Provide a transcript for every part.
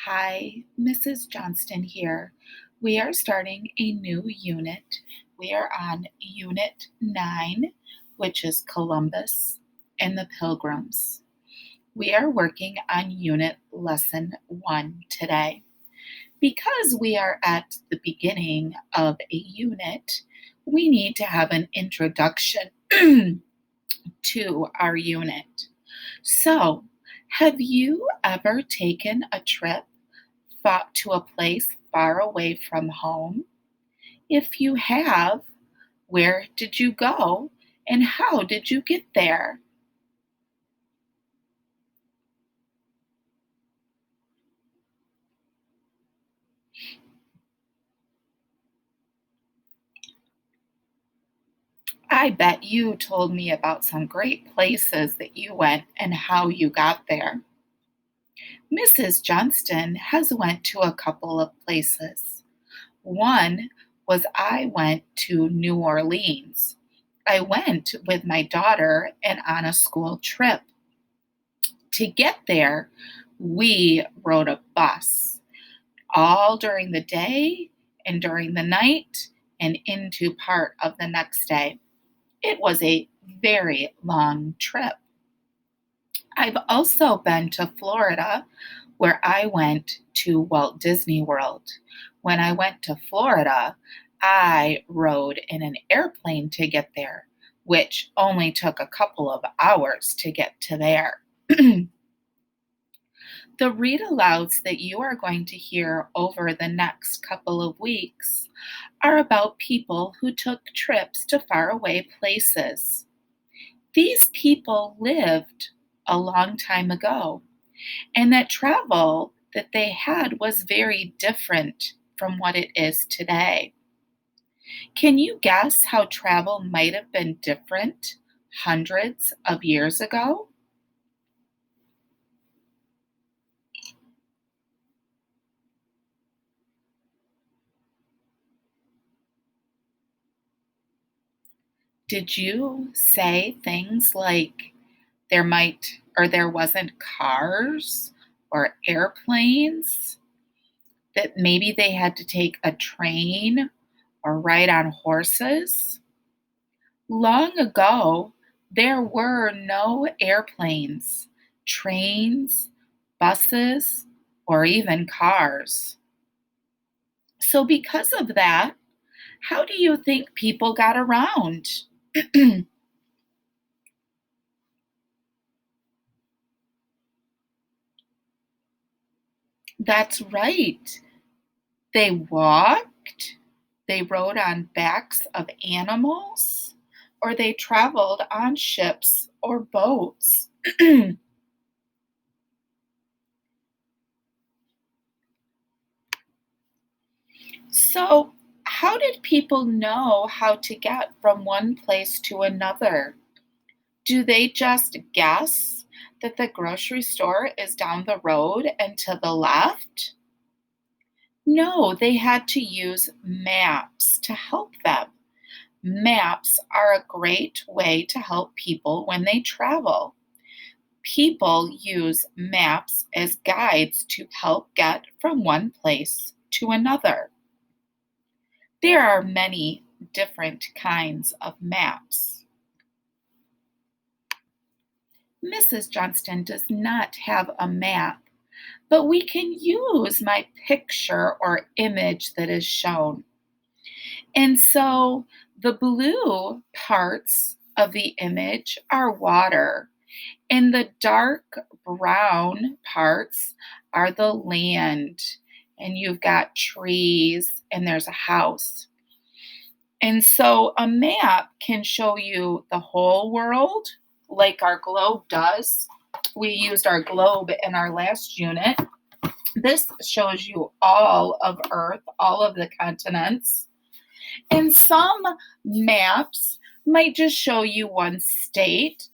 Hi, Mrs. Johnston here. We are starting a new unit. We are on Unit 9, which is Columbus and the Pilgrims. We are working on Unit Lesson 1 today. Because we are at the beginning of a unit, we need to have an introduction to our unit. So, have you ever taken a trip to a place far away from home? If you have, where did you go and how did you get there? I bet you told me about some great places that you went and how you got there. Mrs. Johnston has went to a couple of places. One was I went to New Orleans. I went with my daughter and on a school trip. To get there, we rode a bus all during the day and during the night and into part of the next day. It was a very long trip. I've also been to Florida where I went to Walt Disney World. When I went to Florida, I rode in an airplane to get there, which only took a couple of hours to get to there. The read alouds that you are going to hear over the next couple of weeks are about people who took trips to faraway places. These people lived a long time ago, and that travel that they had was very different from what it is today. Can you guess how travel might have been different hundreds of years ago? Did you say things like there wasn't cars or airplanes, that maybe they had to take a train or ride on horses? Long ago, there were no airplanes, trains, buses, or even cars. So, because of that, how do you think people got around? That's right. They walked, they rode on backs of animals, or they traveled on ships or boats. So, how did people know how to get from one place to another? Do they just guess that the grocery store is down the road and to the left? No, they had to use maps to help them. Maps are a great way to help people when they travel. People use maps as guides to help get from one place to another. There are many different kinds of maps. Mrs. Johnston does not have a map, but we can use my picture or image that is shown. And so the blue parts of the image are water, and the dark brown parts are the land. And you've got trees, and there's a house. And so a map can show you the whole world, like our globe does. We used our globe in our last unit. This shows you all of Earth, all of the continents. And some maps might just show you one state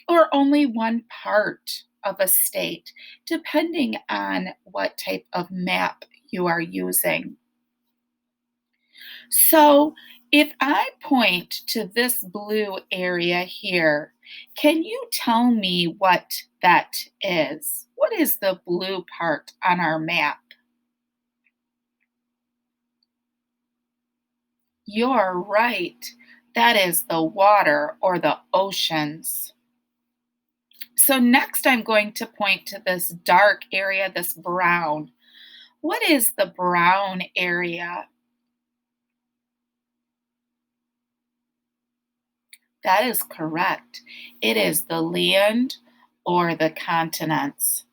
or only one part of a state, depending on what type of map you are using. So if I point to this blue area here, can you tell me what that is? What is the blue part on our map? You're right. That is the water or the oceans. So next I'm going to point to this dark area, this brown. What is the brown area? That is correct. It is the land or the continents.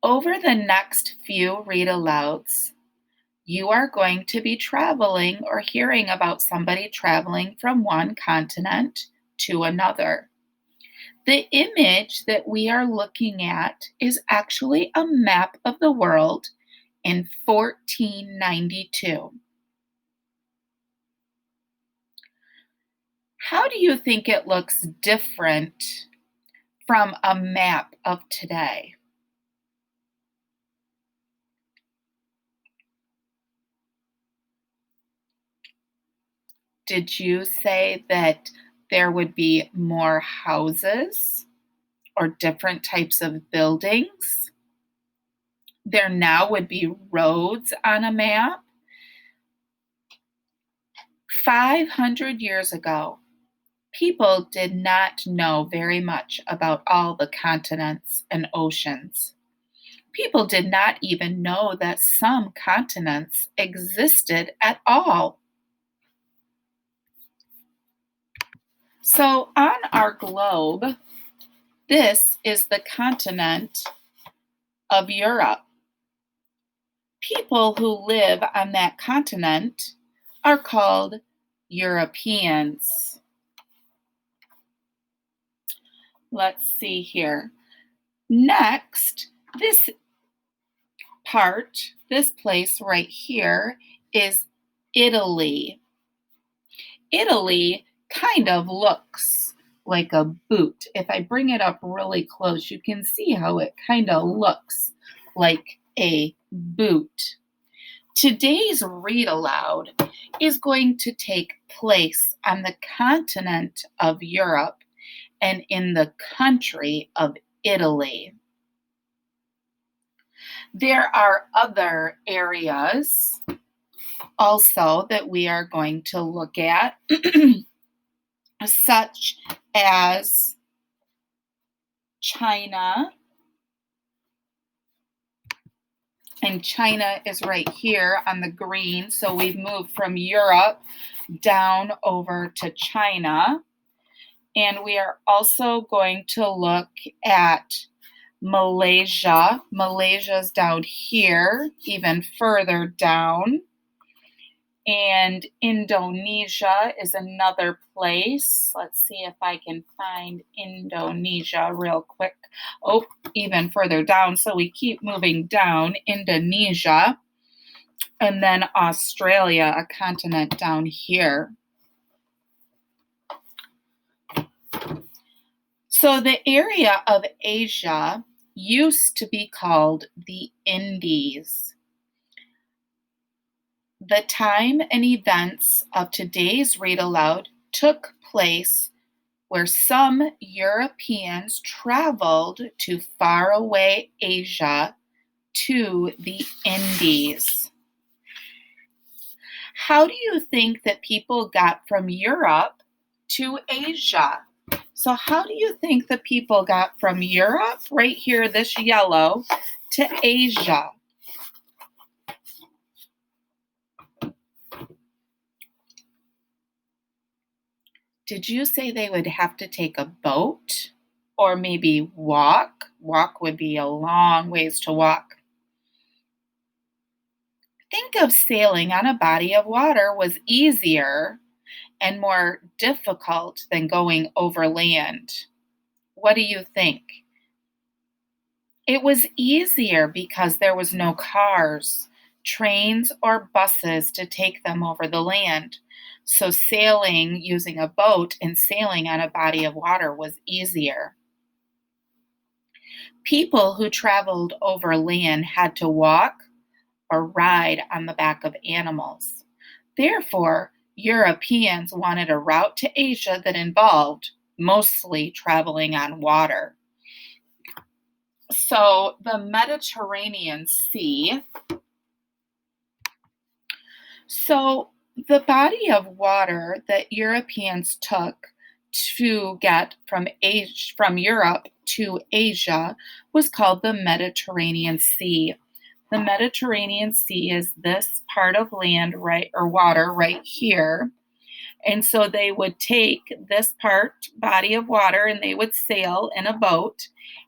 Over the next few read alouds, you are going to be traveling or hearing about somebody traveling from one continent to another. The image that we are looking at is actually a map of the world in 1492. How do you think it looks different from a map of today? Did you say that there would be more houses or different types of buildings? There now would be roads on a map. 500 years ago, people did not know very much about all the continents and oceans. People did not even know that some continents existed at all. So, on our globe, this is the continent of Europe. People who live on that continent are called Europeans. Let's see here. Next, this place right here is Italy. Italy kind of looks like a boot. If I bring it up really close, you can see how it kind of looks like a boot. Today's read aloud is going to take place on the continent of Europe and in the country of Italy. There are other areas also that we are going to look at, such as China. And China is right here on the green. So we've moved from Europe down over to China. And we are also going to look at Malaysia. Malaysia's down here, even further down. And Indonesia is another place. Let's see if I can find Indonesia real quick. Oh, even further down. So we keep moving down. Indonesia. And then Australia, a continent down here. So the area of Asia used to be called the Indies. The time and events of today's read aloud took place where some Europeans traveled to faraway Asia to the Indies. How do you think that people got from Europe to Asia? So how do you think the people got from Europe, right here, this yellow, to Asia? Did you say they would have to take a boat or maybe walk? Walk would be a long ways to walk. Think of sailing on a body of water was easier and more difficult than going over land. What do you think? It was easier because there was no cars, trains, or buses to take them over the land. So sailing using a boat and sailing on a body of water was easier. People who traveled over land had to walk or ride on the back of animals. Therefore, Europeans wanted a route to Asia that involved mostly traveling on water. So, the Mediterranean Sea. So, the body of water that Europeans took to get from Europe to Asia was called the Mediterranean Sea. The Mediterranean Sea is this part of land, right, or water right here. And so they would take this body of water, and they would sail in a boat,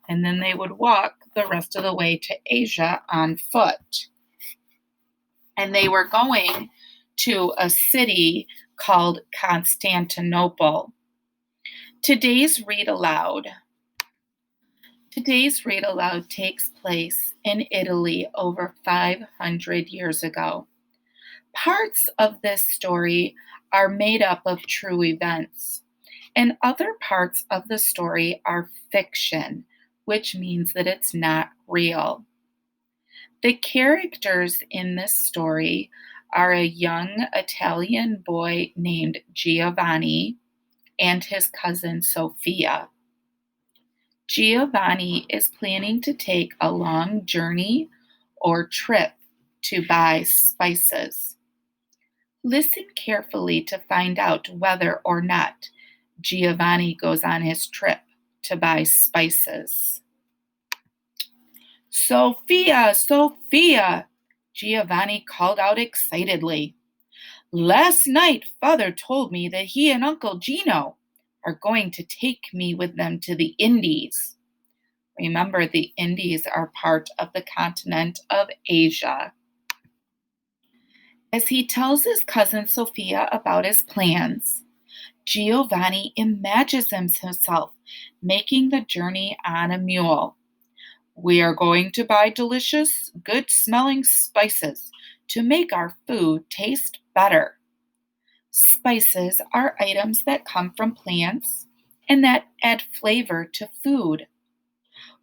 and then they would walk the rest of the way to Asia on foot. And they were going to a city called Constantinople. Today's Read Aloud. Today's Read Aloud takes place in Italy over 500 years ago. Parts of this story are made up of true events, and other parts of the story are fiction, which means that it's not real. The characters in this story are a young Italian boy named Giovanni and his cousin Sophia. Giovanni is planning to take a long journey or trip to buy spices. Listen carefully to find out whether or not Giovanni goes on his trip to buy spices. Sophia, Sophia, Giovanni called out excitedly. Last night, Father told me that he and Uncle Gino are going to take me with them to the Indies. Remember, the Indies are part of the continent of Asia. As he tells his cousin Sophia about his plans, Giovanni imagines himself making the journey on a mule. We are going to buy delicious, good-smelling spices to make our food taste better. Spices are items that come from plants and that add flavor to food.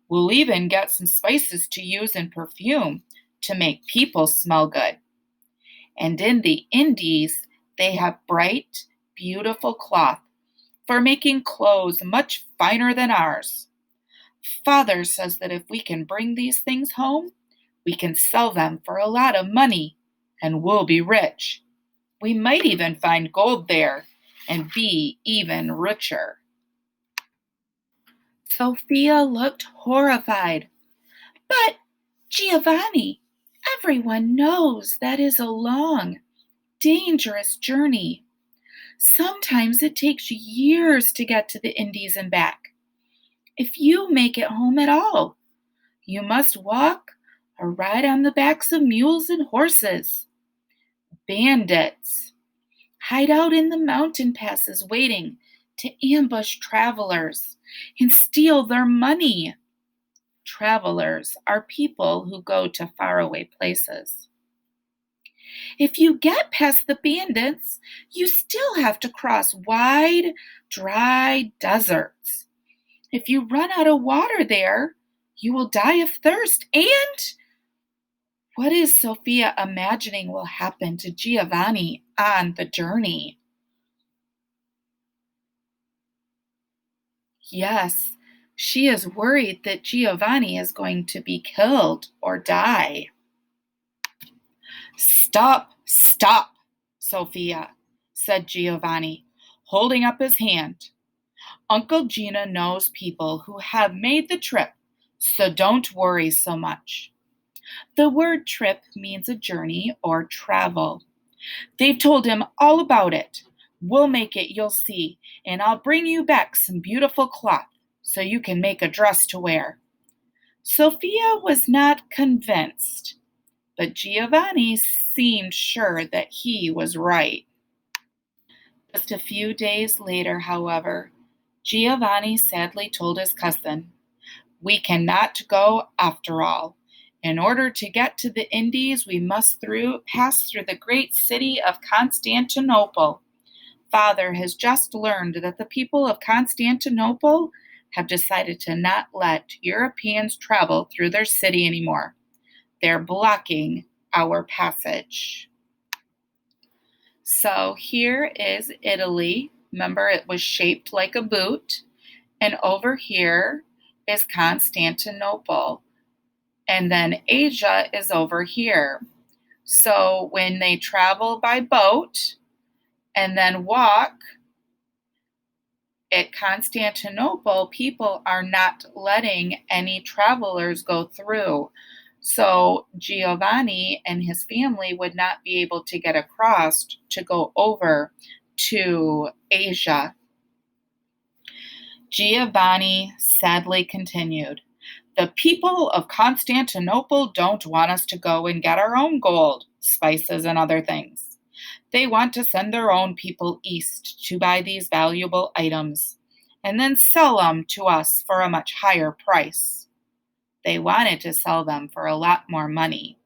We'll even get some spices to use in perfume to make people smell good. And in the Indies, they have bright, beautiful cloth for making clothes much finer than ours. Father says that if we can bring these things home, we can sell them for a lot of money and we'll be rich. We might even find gold there and be even richer. Sophia looked horrified. But, Giovanni, everyone knows that is a long, dangerous journey. Sometimes it takes years to get to the Indies and back. If you make it home at all, you must walk or ride on the backs of mules and horses. Bandits hide out in the mountain passes waiting to ambush travelers and steal their money. Travelers are people who go to faraway places. If you get past the bandits, you still have to cross wide, dry deserts. If you run out of water there, you will die of thirst. And what is Sophia imagining will happen to Giovanni on the journey? Yes, she is worried that Giovanni is going to be killed or die. Stop, stop, Sophia, said Giovanni, holding up his hand. Uncle Gino knows people who have made the trip, so don't worry so much. The word trip means a journey or travel. They've told him all about it. We'll make it, you'll see, and I'll bring you back some beautiful cloth so you can make a dress to wear. Sophia was not convinced, but Giovanni seemed sure that he was right. Just a few days later, however, Giovanni sadly told his cousin, "We cannot go after all. In order to get to the Indies, we must pass through the great city of Constantinople. Father has just learned that the people of Constantinople have decided to not let Europeans travel through their city anymore. They're blocking our passage. So here is Italy. Remember, it was shaped like a boot. And over here is Constantinople. And then Asia is over here. So when they travel by boat and then walk at Constantinople, people are not letting any travelers go through. So Giovanni and his family would not be able to get across to go over to Asia. Giovanni sadly continued, "The people of Constantinople don't want us to go and get our own gold, spices, and other things. They want to send their own people east to buy these valuable items and then sell them to us for a much higher price." They wanted to sell them for a lot more money.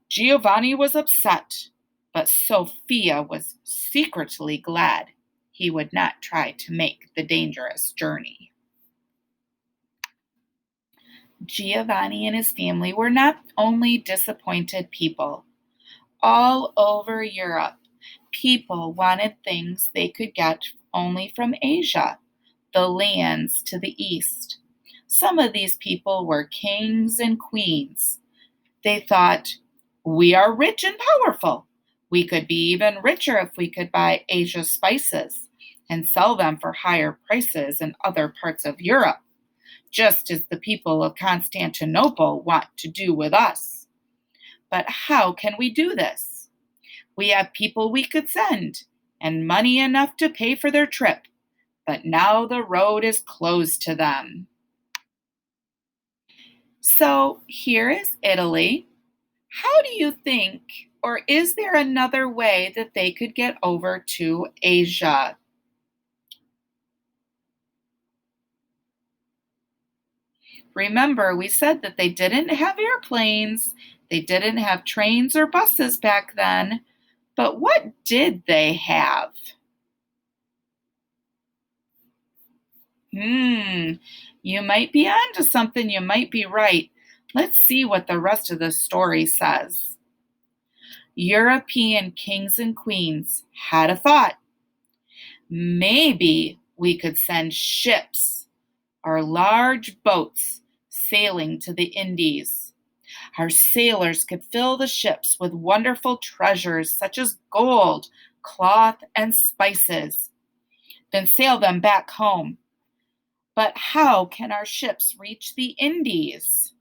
Giovanni was upset, but Sophia was secretly glad he would not try to make the dangerous journey. Giovanni and his family were not only disappointed people. All over Europe, people wanted things they could get only from Asia, the lands to the east. Some of these people were kings and queens. They thought, "We are rich and powerful. We could be even richer if we could buy Asia's spices and sell them for higher prices in other parts of Europe, just as the people of Constantinople want to do with us. But how can we do this? We have people we could send and money enough to pay for their trip, but now the road is closed to them." So here is Italy. How do you think, or is there another way that they could get over to Asia? Remember, we said that they didn't have airplanes, they didn't have trains or buses back then, but what did they have? Hmm, you might be onto something, you might be right. Let's see what the rest of the story says. European kings and queens had a thought. Maybe we could send ships or large boats sailing to the Indies. Our sailors could fill the ships with wonderful treasures such as gold, cloth, and spices, then sail them back home. But how can our ships reach the Indies?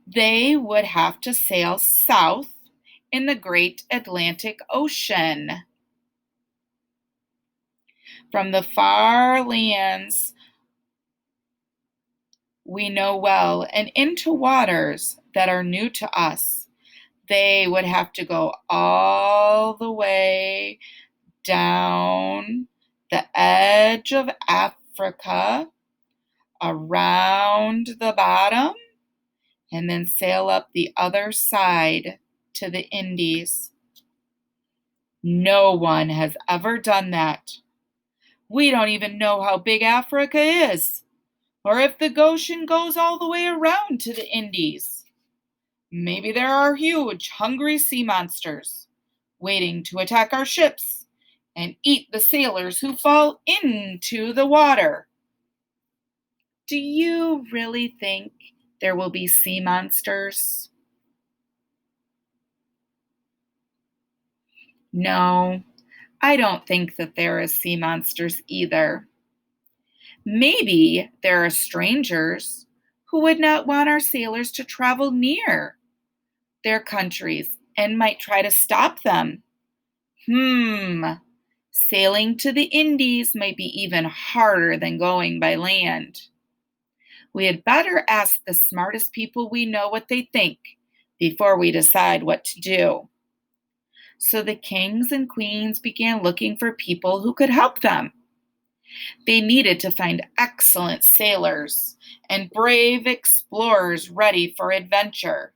They would have to sail south in the great Atlantic Ocean. From the far lands we know well and into waters that are new to us, they would have to go all the way down the edge of Africa, around the bottom, and then sail up the other side to the Indies. No one has ever done that. We don't even know how big Africa is, or if the ocean goes all the way around to the Indies. Maybe there are huge, hungry sea monsters waiting to attack our ships and eat the sailors who fall into the water. Do you really think there will be sea monsters? No, I don't think that there is sea monsters either. Maybe there are strangers who would not want our sailors to travel near their countries and might try to stop them. Sailing to the Indies might be even harder than going by land. We had better ask the smartest people we know what they think before we decide what to do. So the kings and queens began looking for people who could help them. They needed to find excellent sailors and brave explorers ready for adventure.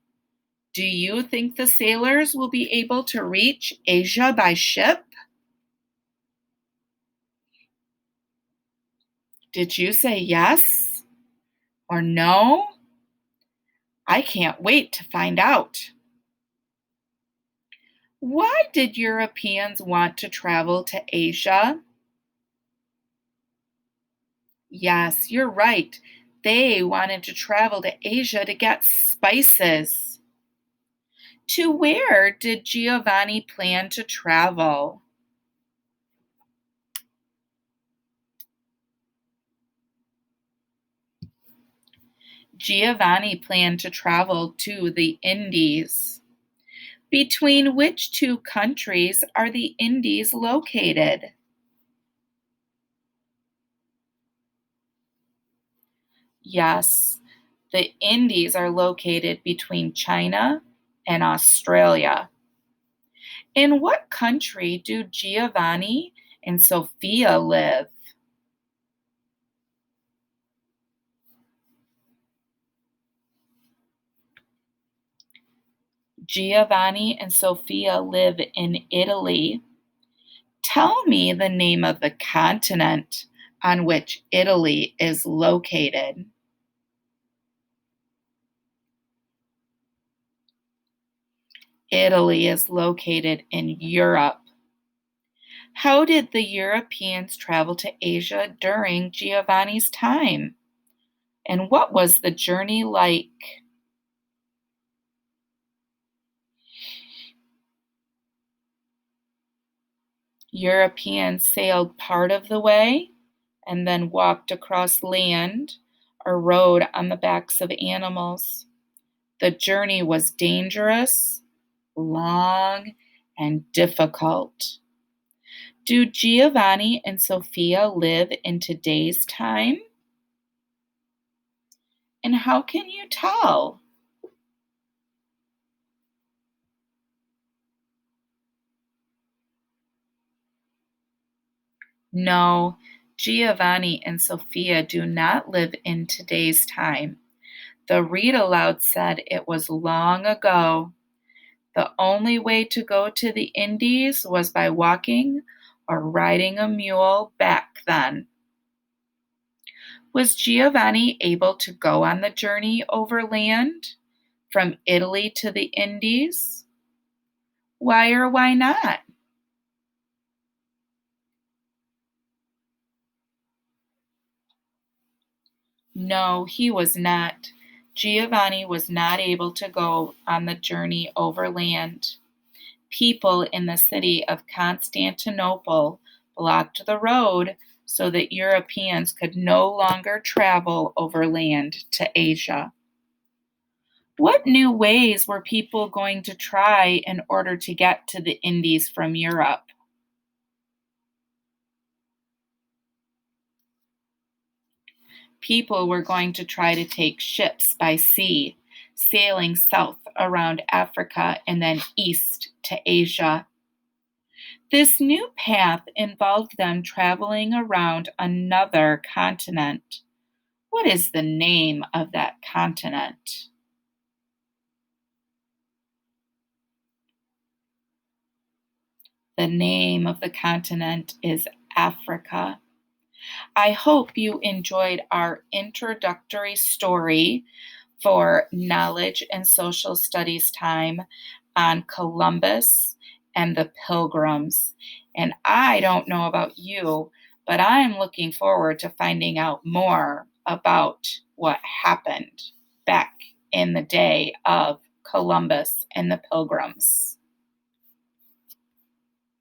Do you think the sailors will be able to reach Asia by ship? Did you say yes or no? I can't wait to find out. Why did Europeans want to travel to Asia? Yes, you're right. They wanted to travel to Asia to get spices. To where did Giovanni plan to travel? Giovanni planned to travel to the Indies. Between which two countries are the Indies located? Yes, the Indies are located between China and Australia. In what country do Giovanni and Sophia live? Giovanni and Sophia live in Italy. Tell me the name of the continent on which Italy is located. Italy is located in Europe. How did the Europeans travel to Asia during Giovanni's time? And what was the journey like? Europeans sailed part of the way and then walked across land or rode on the backs of animals. The journey was dangerous, long, and difficult. Do Giovanni and Sophia live in today's time? And how can you tell? No, Giovanni and Sophia do not live in today's time. The read aloud said it was long ago. The only way to go to the Indies was by walking or riding a mule back then. Was Giovanni able to go on the journey overland from Italy to the Indies? Why or why not? No, he was not. Giovanni was not able to go on the journey overland. People in the city of Constantinople blocked the road so that Europeans could no longer travel overland to Asia. What new ways were people going to try in order to get to the Indies from Europe? People were going to try to take ships by sea, sailing south around Africa and then east to Asia. This new path involved them traveling around another continent. What is the name of that continent? The name of the continent is Africa. I hope you enjoyed our introductory story for knowledge and social studies time on Columbus and the Pilgrims. And I don't know about you, but I'm looking forward to finding out more about what happened back in the day of Columbus and the Pilgrims.